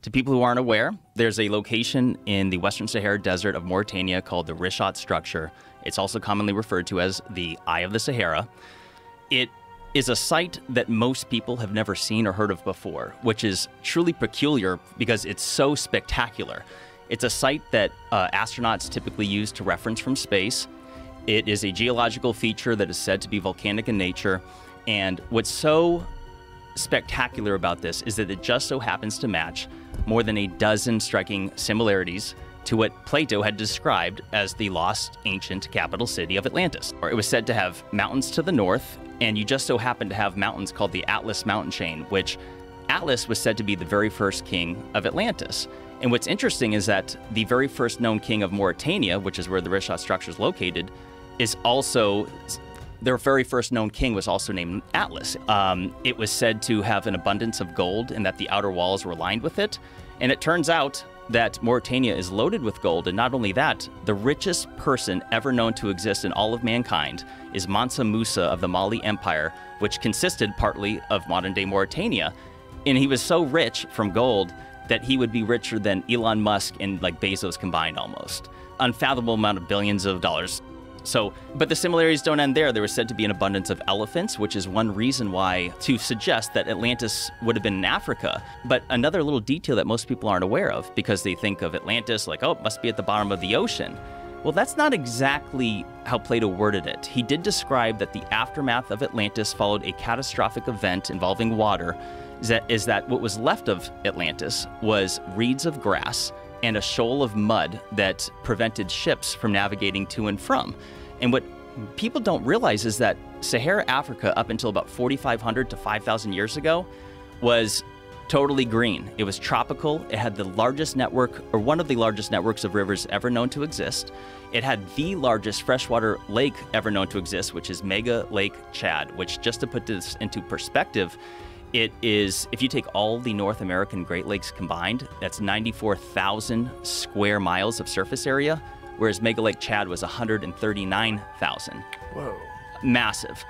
To people who aren't aware, there's a location in the Western Sahara Desert of Mauritania called the Richat structure. It's also commonly referred to as the Eye of the Sahara. It is a site that most people have never seen or heard of before, which is truly peculiar because it's so spectacular. It's a site that astronauts typically use to reference from space. It is a geological feature that is said to be volcanic in nature. And what's so spectacular about this is that it just so happens to match more than a dozen striking similarities to what Plato had described as the lost ancient capital city of Atlantis. It was said to have mountains to the north, and you just so happen to have mountains called the Atlas mountain chain, which Atlas was said to be the very first king of Atlantis. And what's interesting is that the very first known king of Mauritania, which is where the Richat structure is located, is also, their very first known king was also named Atlas. It was said to have an abundance of gold and that the outer walls were lined with it. And it turns out that Mauritania is loaded with gold, and not only that, the richest person ever known to exist in all of mankind is Mansa Musa of the Mali Empire, which consisted partly of modern-day Mauritania. And he was so rich from gold that he would be richer than Elon Musk and like Bezos combined almost. Unfathomable amount of billions of dollars. But the similarities don't end there. There was said to be an abundance of elephants, which is one reason why to suggest that Atlantis would have been in Africa. But another little detail that most people aren't aware of, because they think of Atlantis like, oh, it must be at the bottom of the ocean. Well, that's not exactly how Plato worded it. He did describe that the aftermath of Atlantis followed a catastrophic event involving water, is that what was left of Atlantis was reeds of grass and a shoal of mud that prevented ships from navigating to and from. And what people don't realize is that Sahara Africa, up until about 4,500 to 5,000 years ago, was totally green. It was tropical. It had the largest network, or one of the largest networks of rivers ever known to exist. It had the largest freshwater lake ever known to exist, which is Mega Lake Chad, which, just to put this into perspective, it is, if you take all the North American Great Lakes combined, that's 94,000 square miles of surface area, whereas Mega Lake Chad was 139,000. Whoa. Massive.